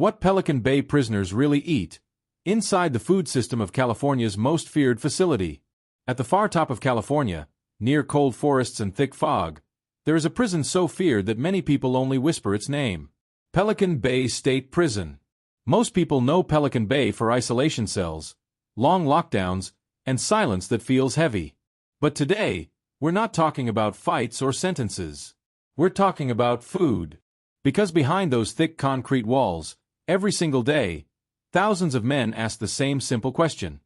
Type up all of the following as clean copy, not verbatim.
What Pelican Bay prisoners really eat. Inside the food system of California's most feared facility. At the far top of California, near cold forests and thick fog, there is a prison so feared that many people only whisper its name. Pelican Bay State Prison. Most people know Pelican Bay for isolation cells, long lockdowns, and silence that feels heavy. But today, we're not talking about fights or sentences. We're talking about food. Because behind those thick concrete walls, every single day, thousands of men ask the same simple question.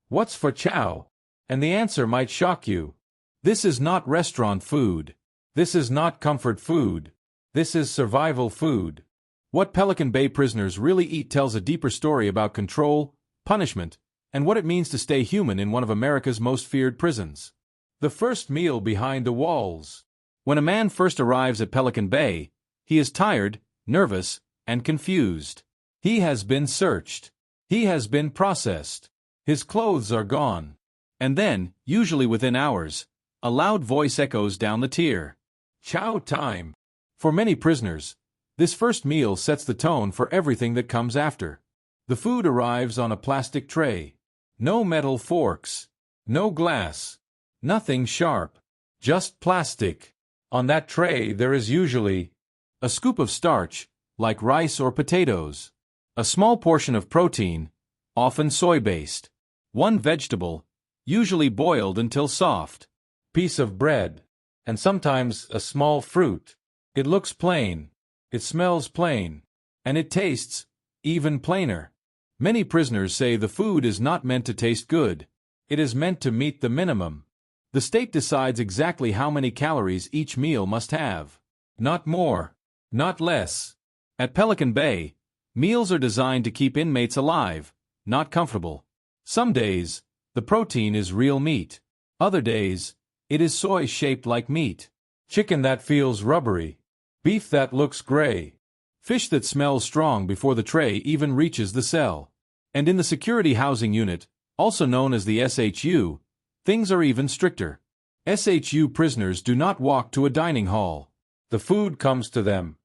What's for chow? And the answer might shock you. This is not restaurant food. This is not comfort food. This is survival food. What Pelican Bay prisoners really eat tells a deeper story about control, punishment, and what it means to stay human in one of America's most feared prisons. The first meal behind the walls. When a man first arrives at Pelican Bay, he is tired, nervous, and confused. He has been searched. He has been processed. His clothes are gone. And then, usually within hours, a loud voice echoes down the tier. Chow time. For many prisoners, this first meal sets the tone for everything that comes after. The food arrives on a plastic tray. No metal forks. No glass. Nothing sharp. Just plastic. On that tray there is usually a scoop of starch, like rice or potatoes. A small portion of protein, often soy-based. One vegetable, usually boiled until soft. Piece of bread. And sometimes a small fruit. It looks plain. It smells plain. And it tastes even plainer. Many prisoners say the food is not meant to taste good. It is meant to meet the minimum. The state decides exactly how many calories each meal must have. Not more. Not less. At Pelican Bay, meals are designed to keep inmates alive, not comfortable. Some days, the protein is real meat. Other days, it is soy shaped like meat. Chicken that feels rubbery. Beef that looks gray. Fish that smells strong before the tray even reaches the cell. And in the security housing unit, also known as the SHU, things are even stricter. SHU prisoners do not walk to a dining hall. The food comes to them.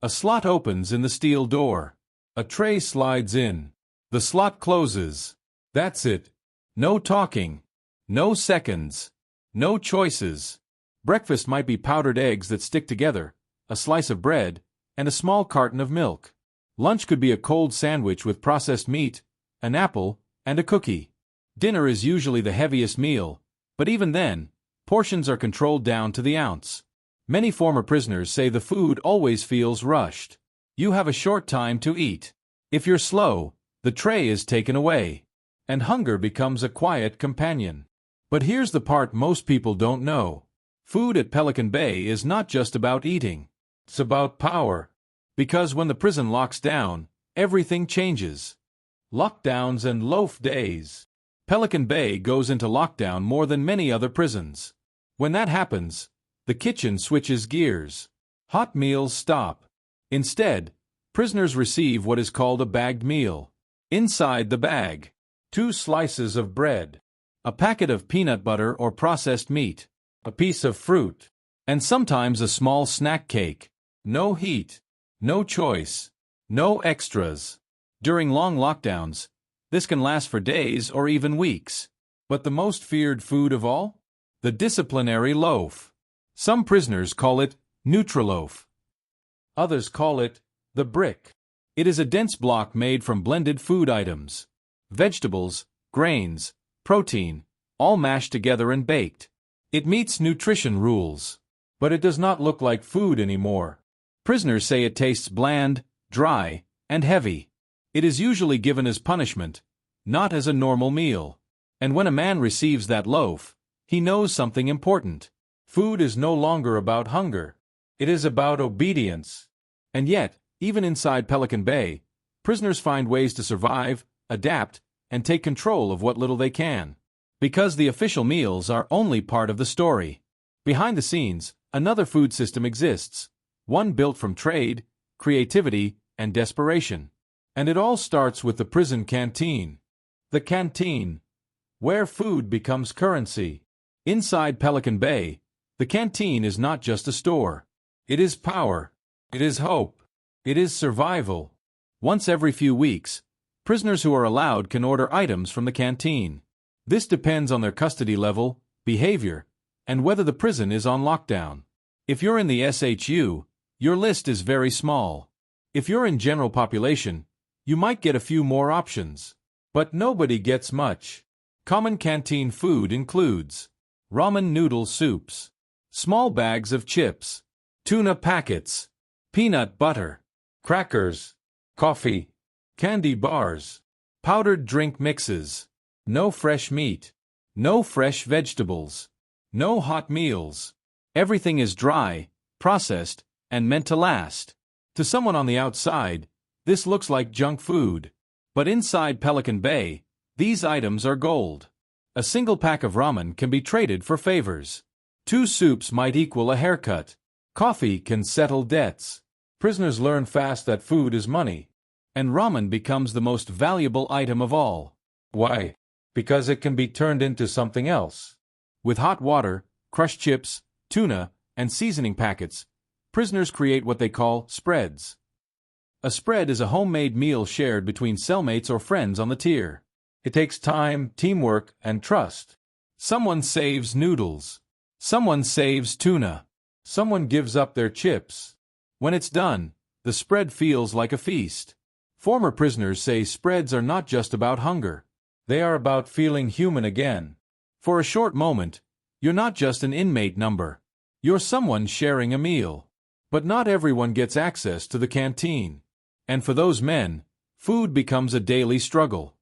A slot opens in the steel door. A tray slides in. The slot closes. That's it. No talking. No seconds. No choices. Breakfast might be powdered eggs that stick together, a slice of bread, and a small carton of milk. Lunch could be a cold sandwich with processed meat, an apple, and a cookie. Dinner is usually the heaviest meal, but even then, portions are controlled down to the ounce. Many former prisoners say the food always feels rushed. You have a short time to eat. If you're slow, the tray is taken away, and hunger becomes a quiet companion. But here's the part most people don't know. Food at Pelican Bay is not just about eating. It's about power. Because when the prison locks down, everything changes. Lockdowns and loaf days. Pelican Bay goes into lockdown more than many other prisons. When that happens, the kitchen switches gears. Hot meals stop. Instead, prisoners receive what is called a bagged meal. Inside the bag, 2 slices of bread, a packet of peanut butter or processed meat, a piece of fruit, and sometimes a small snack cake. No heat, no choice, no extras. During long lockdowns, this can last for days or even weeks. But the most feared food of all? The disciplinary loaf. Some prisoners call it Nutriloaf. Others call it the brick. It is a dense block made from blended food items. Vegetables, grains, protein, all mashed together and baked. It meets nutrition rules. But it does not look like food anymore. Prisoners say it tastes bland, dry, and heavy. It is usually given as punishment, not as a normal meal. And when a man receives that loaf, he knows something important. Food is no longer about hunger. It is about obedience. And yet, even inside Pelican Bay, prisoners find ways to survive, adapt, and take control of what little they can. Because the official meals are only part of the story. Behind the scenes, another food system exists. One built from trade, creativity, and desperation. And it all starts with the prison canteen. The canteen, where food becomes currency. Inside Pelican Bay, the canteen is not just a store. It is power. It is hope. It is survival. Once every few weeks, prisoners who are allowed can order items from the canteen. This depends on their custody level, behavior, and whether the prison is on lockdown. If you're in the SHU, your list is very small. If you're in general population, you might get a few more options. But nobody gets much. Common canteen food includes ramen noodle soups, small bags of chips, tuna packets, peanut butter, crackers, coffee, candy bars, powdered drink mixes, no fresh meat, no fresh vegetables, no hot meals. Everything is dry, processed, and meant to last. To someone on the outside, this looks like junk food. But inside Pelican Bay, these items are gold. A single pack of ramen can be traded for favors. 2 soups might equal a haircut. Coffee can settle debts. Prisoners learn fast that food is money. And ramen becomes the most valuable item of all. Why? Because it can be turned into something else. With hot water, crushed chips, tuna, and seasoning packets, prisoners create what they call spreads. A spread is a homemade meal shared between cellmates or friends on the tier. It takes time, teamwork, and trust. Someone saves noodles. Someone saves tuna. Someone gives up their chips. When it's done, the spread feels like a feast. Former prisoners say spreads are not just about hunger. They are about feeling human again. For a short moment, you're not just an inmate number. You're someone sharing a meal. But not everyone gets access to the canteen. And for those men, food becomes a daily struggle.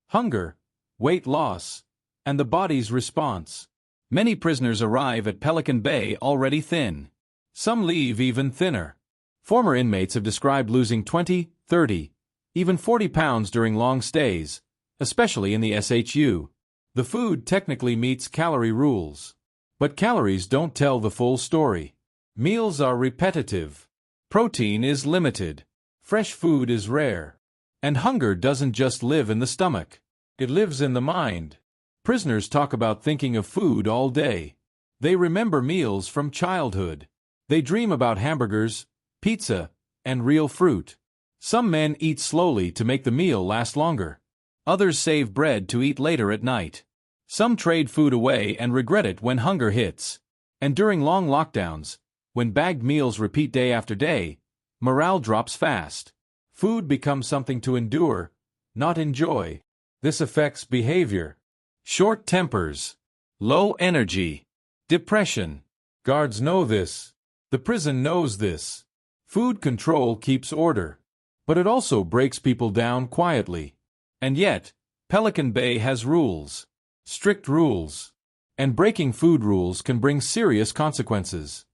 Hunger, weight loss, and the body's response. Many prisoners arrive at Pelican Bay already thin. Some leave even thinner. Former inmates have described losing 20, 30, even 40 pounds during long stays, especially in the SHU. The food technically meets calorie rules. But calories don't tell the full story. Meals are repetitive. Protein is limited. Fresh food is rare. And hunger doesn't just live in the stomach. It lives in the mind. Prisoners talk about thinking of food all day. They remember meals from childhood. They dream about hamburgers, pizza, and real fruit. Some men eat slowly to make the meal last longer. Others save bread to eat later at night. Some trade food away and regret it when hunger hits. And during long lockdowns, when bagged meals repeat day after day, morale drops fast. Food becomes something to endure, not enjoy. This affects behavior. Short tempers, low energy, depression. Guards know this. The prison knows this. Food control keeps order. But it also breaks people down quietly. And yet, Pelican Bay has rules. Strict rules. And breaking food rules can bring serious consequences.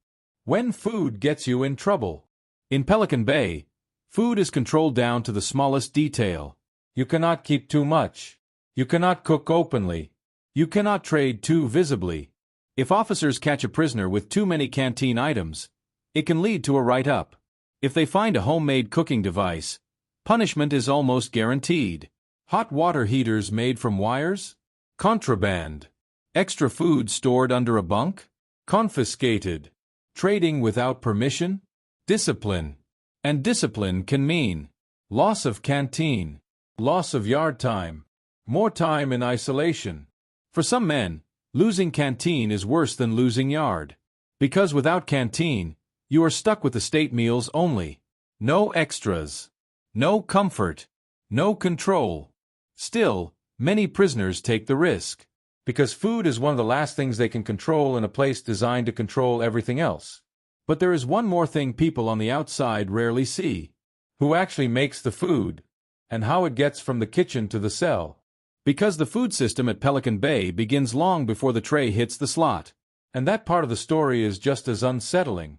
When food gets you in trouble. In Pelican Bay, food is controlled down to the smallest detail. You cannot keep too much. You cannot cook openly. You cannot trade too visibly. If officers catch a prisoner with too many canteen items, it can lead to a write-up. If they find a homemade cooking device, punishment is almost guaranteed. Hot water heaters made from wires? Contraband. Extra food stored under a bunk? Confiscated. Trading without permission? Discipline. And discipline can mean loss of canteen, loss of yard time, more time in isolation. For some men, losing canteen is worse than losing yard. Because without canteen, you are stuck with the state meals only. No extras. No comfort. No control. Still, many prisoners take the risk. Because food is one of the last things they can control in a place designed to control everything else. But there is one more thing people on the outside rarely see. Who actually makes the food, and how it gets from the kitchen to the cell. Because the food system at Pelican Bay begins long before the tray hits the slot. And that part of the story is just as unsettling.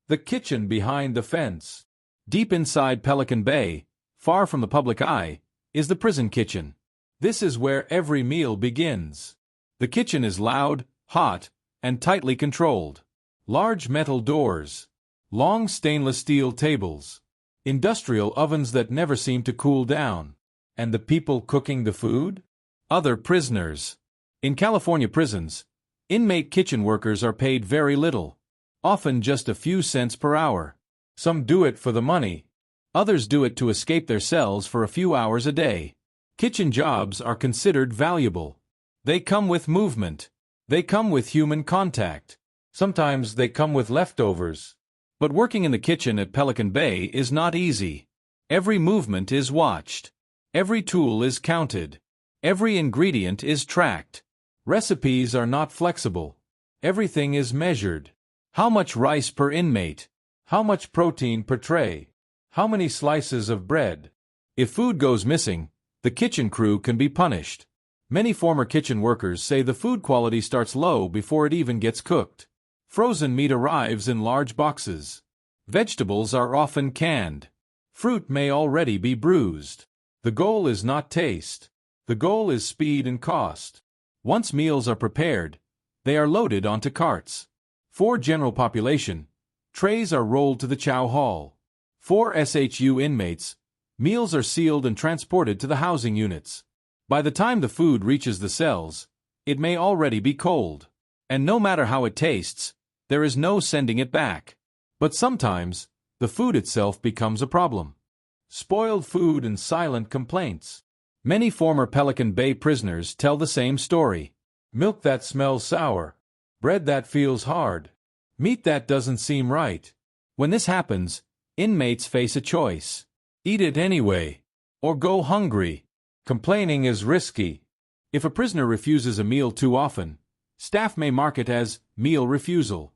The kitchen behind the fence. Deep inside Pelican Bay, far from the public eye, is the prison kitchen. This is where every meal begins. The kitchen is loud, hot, and tightly controlled. Large metal doors. Long stainless steel tables. Industrial ovens that never seem to cool down. And the people cooking the food? Other prisoners. In California prisons, inmate kitchen workers are paid very little, often just a few cents per hour. Some do it for the money, Others do it to escape their cells for a few hours a day. Kitchen jobs are considered valuable. They come with movement. They come with human contact. Sometimes they come with leftovers. But working in the kitchen at Pelican Bay is not easy. Every movement is watched. Every tool is counted. Every ingredient is tracked. Recipes are not flexible. Everything is measured. How much rice per inmate? How much protein per tray? How many slices of bread? If food goes missing, the kitchen crew can be punished. Many former kitchen workers say the food quality starts low before it even gets cooked. Frozen meat arrives in large boxes. Vegetables are often canned. Fruit may already be bruised. The goal is not taste. The goal is speed and cost. Once meals are prepared, they are loaded onto carts. For general population, trays are rolled to the chow hall. For SHU inmates, meals are sealed and transported to the housing units. By the time the food reaches the cells, it may already be cold. And no matter how it tastes, there is no sending it back. But sometimes, the food itself becomes a problem. Spoiled food and silent complaints. Many former Pelican Bay prisoners tell the same story. Milk that smells sour. Bread that feels hard. Meat that doesn't seem right. When this happens, inmates face a choice. Eat it anyway, or go hungry. Complaining is risky. If a prisoner refuses a meal too often, staff may mark it as meal refusal.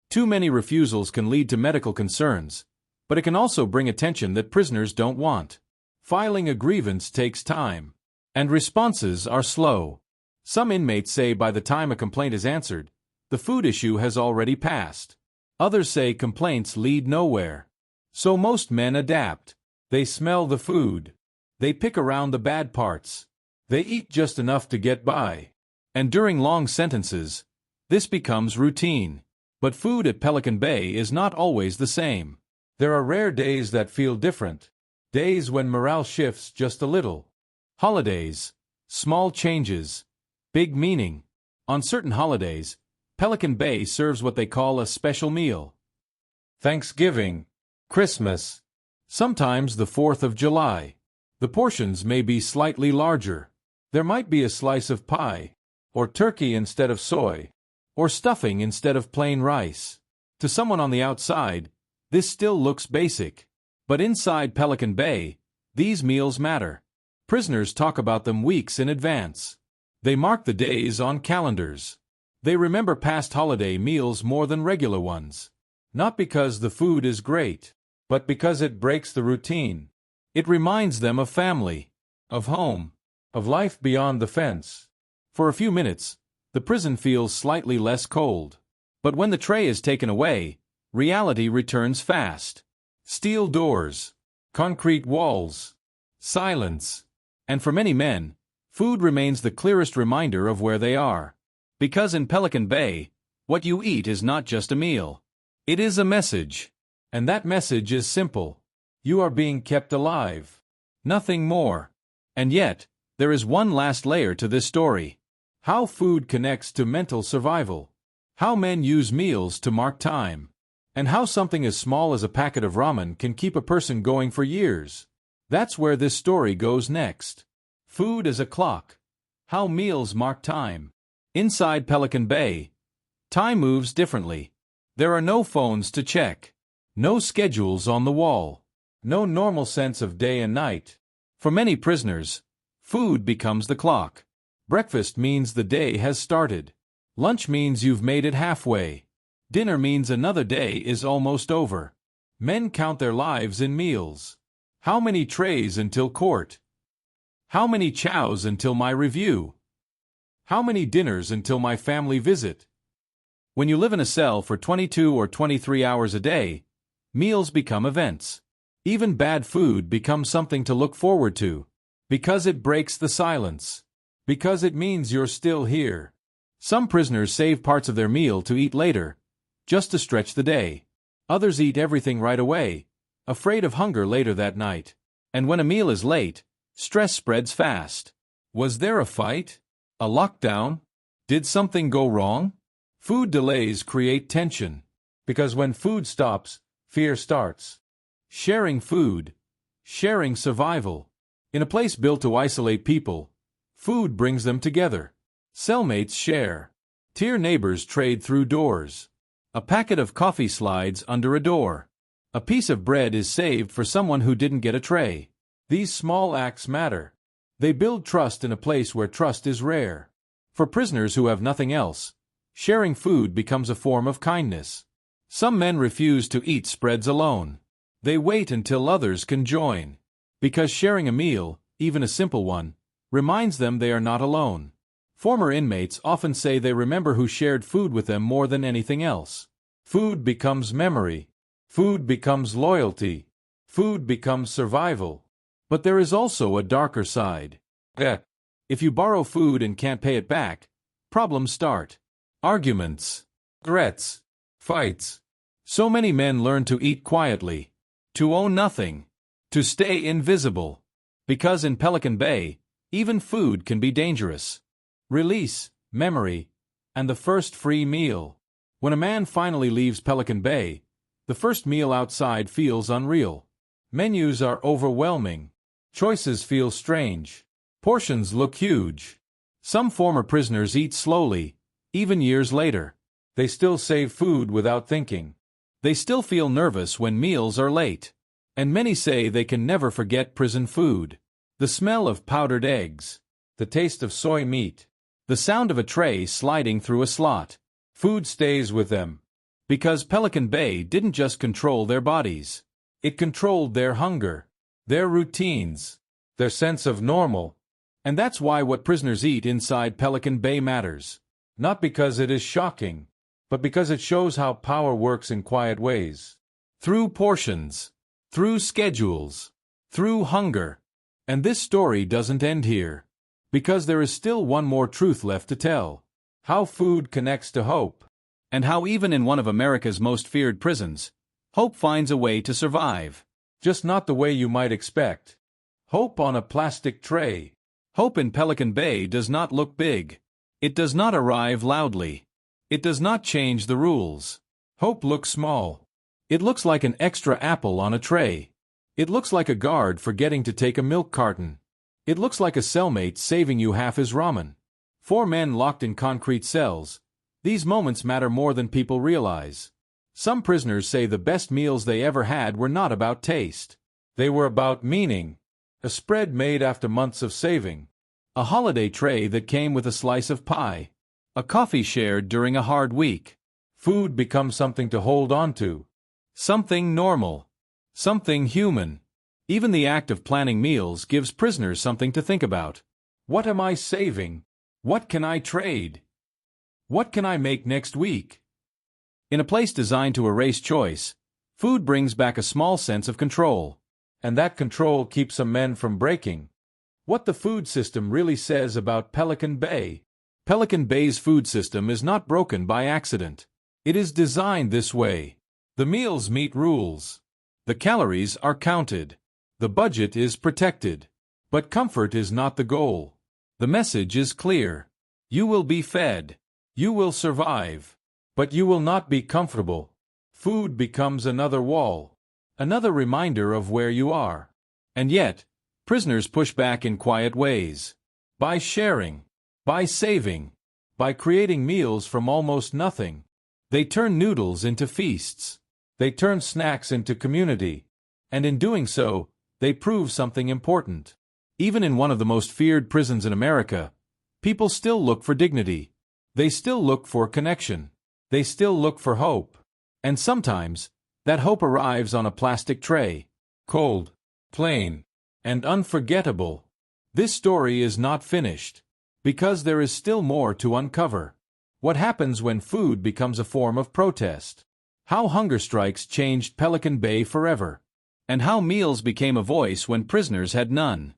Too many refusals can lead to medical concerns, but it can also bring attention that prisoners don't want. Filing a grievance takes time, and responses are slow. Some inmates say by the time a complaint is answered, the food issue has already passed. Others say complaints lead nowhere. So most men adapt. They smell the food. They pick around the bad parts. They eat just enough to get by. And during long sentences, this becomes routine. But food at Pelican Bay is not always the same. There are rare days that feel different. Days when morale shifts just a little. Holidays. Small changes. Big meaning. On certain holidays, Pelican Bay serves what they call a special meal. Thanksgiving. Christmas. Sometimes the 4th of July. The portions may be slightly larger. There might be a slice of pie, or turkey instead of soy, or stuffing instead of plain rice. To someone on the outside, this still looks basic. But inside Pelican Bay, these meals matter. Prisoners talk about them weeks in advance. They mark the days on calendars. They remember past holiday meals more than regular ones. Not because the food is great, but because it breaks the routine. It reminds them of family, of home, of life beyond the fence. For a few minutes, the prison feels slightly less cold. But when the tray is taken away, reality returns fast. Steel doors, concrete walls, silence. And for many men, food remains the clearest reminder of where they are. Because in Pelican Bay, what you eat is not just a meal. It is a message. And that message is simple. You are being kept alive. Nothing more. And yet, there is one last layer to this story. How food connects to mental survival. How men use meals to mark time. And how something as small as a packet of ramen can keep a person going for years. That's where this story goes next. Food as a clock. How meals mark time. Inside Pelican Bay, time moves differently. There are no phones to check. No schedules on the wall. No normal sense of day and night. For many prisoners, food becomes the clock. Breakfast means the day has started. Lunch means you've made it halfway. Dinner means another day is almost over. Men count their lives in meals. How many trays until court? How many chows until my review? How many dinners until my family visit? When you live in a cell for 22 or 23 hours a day, meals become events. Even bad food becomes something to look forward to. Because it breaks the silence. Because it means you're still here. Some prisoners save parts of their meal to eat later, just to stretch the day. Others eat everything right away, afraid of hunger later that night. And when a meal is late, stress spreads fast. Was there a fight? A lockdown? Did something go wrong? Food delays create tension. Because when food stops, fear starts. sharing food, sharing survival. In a place built to isolate people, food brings them together. Cellmates share. Tier neighbors trade through doors. A packet of coffee slides under a door. A piece of bread is saved for someone who didn't get a tray. These small acts matter. They build trust in a place where trust is rare. For prisoners who have nothing else, sharing food becomes a form of kindness. Some men refuse to eat spreads alone. They wait until others can join. Because sharing a meal, even a simple one, reminds them they are not alone. Former inmates often say they remember who shared food with them more than anything else. Food becomes memory. Food becomes loyalty. Food becomes survival. But there is also a darker side. If you borrow food and can't pay it back, problems start. Arguments, threats, fights. So many men learn to eat quietly, to own nothing, to stay invisible. Because in Pelican Bay, even food can be dangerous. Release, memory, and the first free meal. When a man finally leaves Pelican Bay, the first meal outside feels unreal. Menus are overwhelming. Choices feel strange. Portions look huge. Some former prisoners eat slowly, even years later. They still save food without thinking. They still feel nervous when meals are late. And many say they can never forget prison food. The smell of powdered eggs. The taste of soy meat. The sound of a tray sliding through a slot. Food stays with them. Because Pelican Bay didn't just control their bodies. It controlled their hunger, their routines, their sense of normal. And that's why what prisoners eat inside Pelican Bay matters. Not because it is shocking, but because it shows how power works in quiet ways. Through portions, through schedules, through hunger. And this story doesn't end here. Because there is still one more truth left to tell. How food connects to hope. And how even in one of America's most feared prisons, hope finds a way to survive. Just not the way you might expect. Hope on a plastic tray. Hope in Pelican Bay does not look big. It does not arrive loudly. It does not change the rules. Hope looks small. It looks like an extra apple on a tray. It looks like a guard forgetting to take a milk carton. It looks like a cellmate saving you half his ramen. 4 men locked in concrete cells. These moments matter more than people realize. Some prisoners say the best meals they ever had were not about taste. They were about meaning. A spread made after months of saving. A holiday tray that came with a slice of pie. A coffee shared during a hard week. Food becomes something to hold on to. Something normal. Something human. Even the act of planning meals gives prisoners something to think about. What am I saving? What can I trade? What can I make next week? In a place designed to erase choice, food brings back a small sense of control. And that control keeps some men from breaking. What the food system really says about Pelican Bay. Pelican Bay's food system is not broken by accident. It is designed this way. The meals meet rules. The calories are counted. The budget is protected. But comfort is not the goal. The message is clear. You will be fed. You will survive. But you will not be comfortable. Food becomes another wall. Another reminder of where you are. And yet, prisoners push back in quiet ways. By sharing. By saving. By creating meals from almost nothing. They turn noodles into feasts. They turn snacks into community. And in doing so, they prove something important. Even in one of the most feared prisons in America, people still look for dignity. They still look for connection. They still look for hope. And sometimes, that hope arrives on a plastic tray. Cold, plain, and unforgettable. This story is not finished. Because there is still more to uncover. What happens when food becomes a form of protest? How hunger strikes changed Pelican Bay forever. And how meals became a voice when prisoners had none.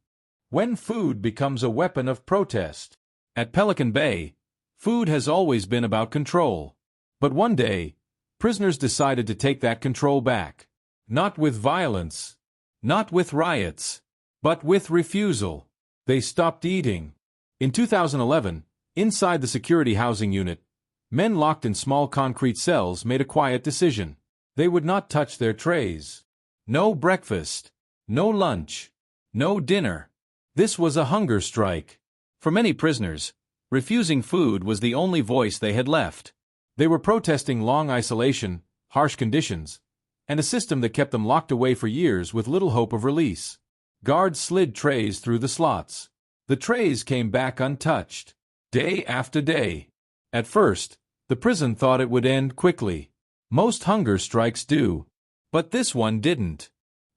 When food becomes a weapon of protest. At Pelican Bay, food has always been about control. But one day, prisoners decided to take that control back. Not with violence. Not with riots. But with refusal. They stopped eating. In 2011, inside the security housing unit, men locked in small concrete cells made a quiet decision. They would not touch their trays. No breakfast. No lunch. No dinner. This was a hunger strike. For many prisoners, refusing food was the only voice they had left. They were protesting long isolation, harsh conditions, and a system that kept them locked away for years with little hope of release. Guards slid trays through the slots. The trays came back untouched, day after day. At first, the prison thought it would end quickly. Most hunger strikes do. But this one didn't.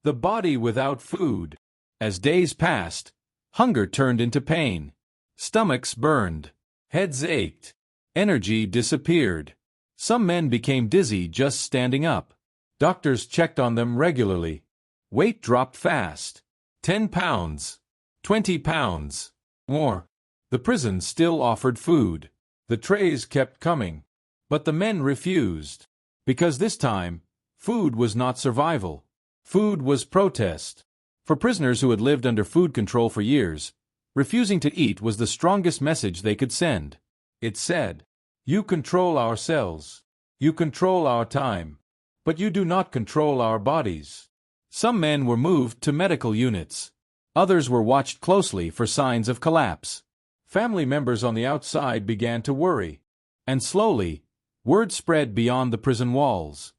The body without food. As days passed, hunger turned into pain. Stomachs burned. Heads ached. Energy disappeared. Some men became dizzy just standing up. Doctors checked on them regularly. Weight dropped fast. 10 pounds. 20 pounds. More. The prison still offered food. The trays kept coming. But the men refused. Because this time, food was not survival. Food was protest. For prisoners who had lived under food control for years, refusing to eat was the strongest message they could send. It said, "You control our cells. You control our time. But you do not control our bodies." Some men were moved to medical units. Others were watched closely for signs of collapse. Family members on the outside began to worry. And slowly, word spread beyond the prison walls.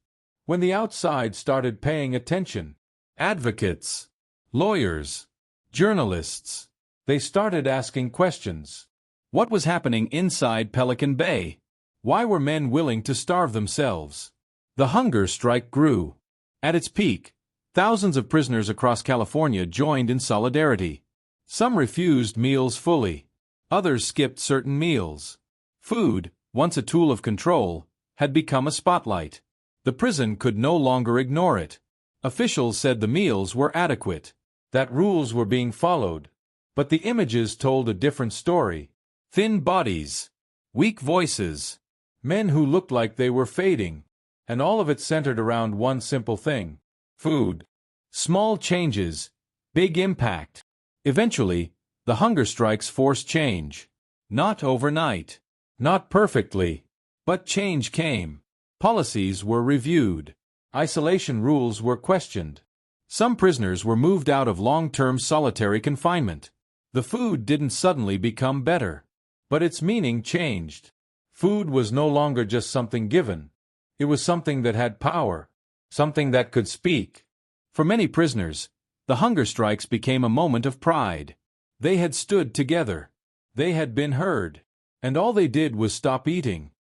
When the outside started paying attention, advocates, lawyers, journalists, they started asking questions. What was happening inside Pelican Bay? Why were men willing to starve themselves? The hunger strike grew. At its peak, thousands of prisoners across California joined in solidarity. Some refused meals fully. Others skipped certain meals. Food, once a tool of control, had become a spotlight. The prison could no longer ignore it. Officials said the meals were adequate, that rules were being followed. But the images told a different story. Thin bodies, weak voices, men who looked like they were fading, and all of it centered around one simple thing: food. Small changes, big impact. Eventually, the hunger strikes forced change. Not overnight, not perfectly, but change came. Policies were reviewed. Isolation rules were questioned. Some prisoners were moved out of long-term solitary confinement. The food didn't suddenly become better, but its meaning changed. Food was no longer just something given. It was something that had power, something that could speak. For many prisoners, the hunger strikes became a moment of pride. They had stood together. They had been heard. And all they did was stop eating.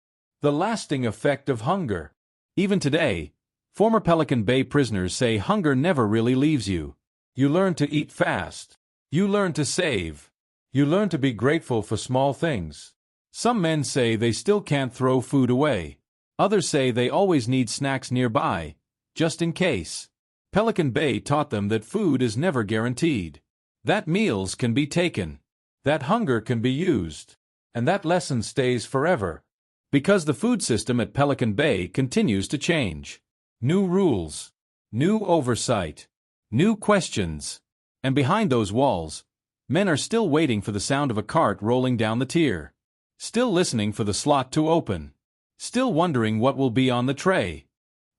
The lasting effect of hunger. Even today, former Pelican Bay prisoners say hunger never really leaves you. You learn to eat fast. You learn to save. You learn to be grateful for small things. Some men say they still can't throw food away. Others say they always need snacks nearby, just in case. Pelican Bay taught them that food is never guaranteed. That meals can be taken. That hunger can be used. And that lesson stays forever. Because the food system at Pelican Bay continues to change. New rules. New oversight. New questions. And behind those walls, men are still waiting for the sound of a cart rolling down the tier. Still listening for the slot to open. Still wondering what will be on the tray.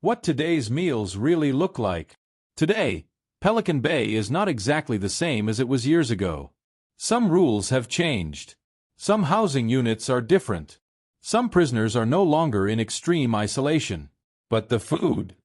What today's meals really look like. Today, Pelican Bay is not exactly the same as it was years ago. Some rules have changed. Some housing units are different. Some prisoners are no longer in extreme isolation. But the food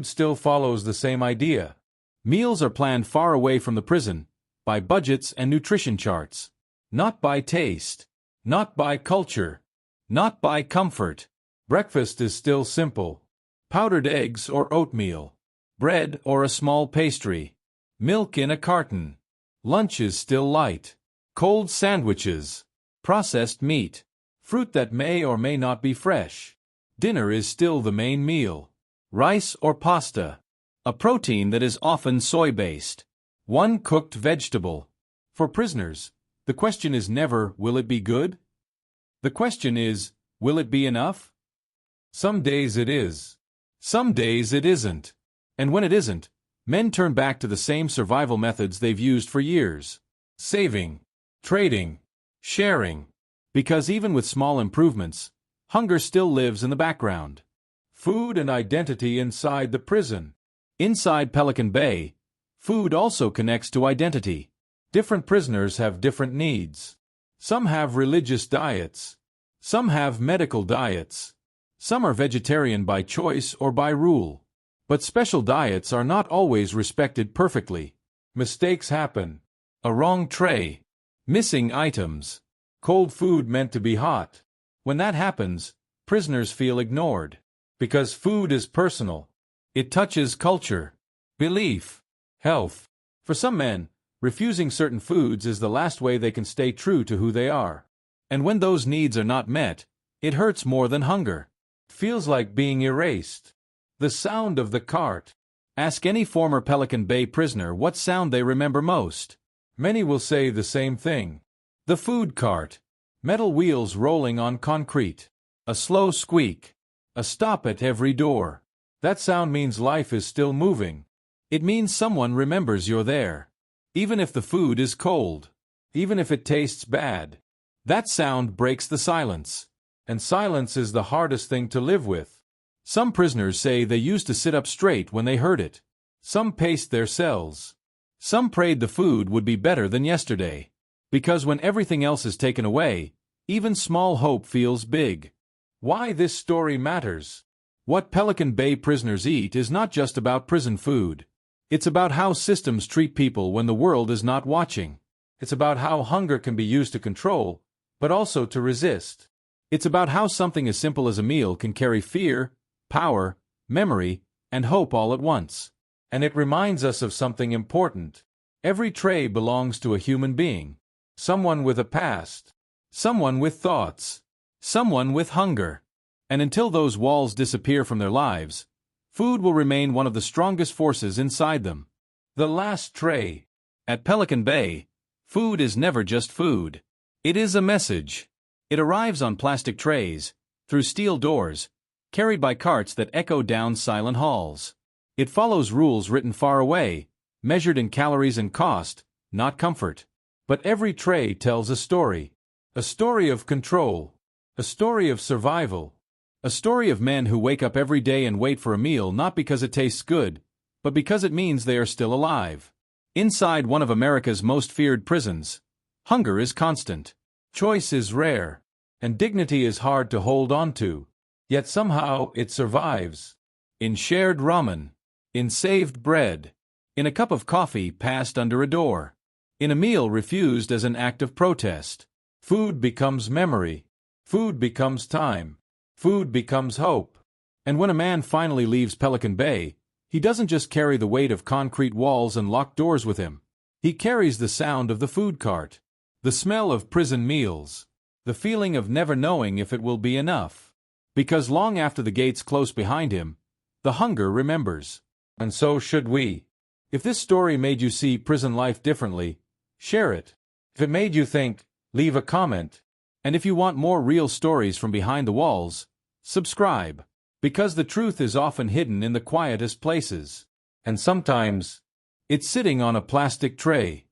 still follows the same idea. Meals are planned far away from the prison, by budgets and nutrition charts. Not by taste. Not by culture. Not by comfort. Breakfast is still simple. Powdered eggs or oatmeal. Bread or a small pastry. Milk in a carton. Lunch is still light. Cold sandwiches. Processed meat. Fruit that may or may not be fresh. Dinner is still the main meal. Rice or pasta. A protein that is often soy-based. One cooked vegetable. For prisoners, the question is never, will it be good? The question is, will it be enough? Some days it is. Some days it isn't. And when it isn't, men turn back to the same survival methods they've used for years. Saving. Trading. Sharing. Because even with small improvements, hunger still lives in the background. Food and identity inside the prison. Inside Pelican Bay, food also connects to identity. Different prisoners have different needs. Some have religious diets. Some have medical diets. Some are vegetarian by choice or by rule. But special diets are not always respected perfectly. Mistakes happen. A wrong tray. Missing items. Cold food meant to be hot. When that happens, prisoners feel ignored. Because food is personal. It touches culture, belief, health. For some men, refusing certain foods is the last way they can stay true to who they are. And when those needs are not met, it hurts more than hunger. Feels like being erased. The sound of the cart. Ask any former Pelican Bay prisoner what sound they remember most. Many will say the same thing. The food cart. Metal wheels rolling on concrete. A slow squeak. A stop at every door. That sound means life is still moving. It means someone remembers you're there. Even if the food is cold. Even if it tastes bad. That sound breaks the silence. And silence is the hardest thing to live with. Some prisoners say they used to sit up straight when they heard it. Some paced their cells. Some prayed the food would be better than yesterday. Because when everything else is taken away, even small hope feels big. Why this story matters. What Pelican Bay prisoners eat is not just about prison food. It's about how systems treat people when the world is not watching. It's about how hunger can be used to control, but also to resist. It's about how something as simple as a meal can carry fear, power, memory, and hope all at once. And it reminds us of something important. Every tray belongs to a human being. Someone with a past. Someone with thoughts. Someone with hunger. And until those walls disappear from their lives, food will remain one of the strongest forces inside them. The last tray. At Pelican Bay, food is never just food. It is a message. It arrives on plastic trays, through steel doors, carried by carts that echo down silent halls. It follows rules written far away, measured in calories and cost, not comfort. But every tray tells a story. A story of control. A story of survival. A story of men who wake up every day and wait for a meal not because it tastes good, but because it means they are still alive. Inside one of America's most feared prisons, hunger is constant. Choice is rare. And dignity is hard to hold on to. Yet somehow it survives. In shared ramen. In saved bread. In a cup of coffee passed under a door. In a meal refused as an act of protest. Food becomes memory. Food becomes time. Food becomes hope. And when a man finally leaves Pelican Bay, he doesn't just carry the weight of concrete walls and locked doors with him. He carries the sound of the food cart. The smell of prison meals. The feeling of never knowing if it will be enough. Because long after the gates close behind him, the hunger remembers. And so should we. If this story made you see prison life differently, share it. If it made you think, leave a comment. And if you want more real stories from behind the walls, subscribe. Because the truth is often hidden in the quietest places. And sometimes, it's sitting on a plastic tray.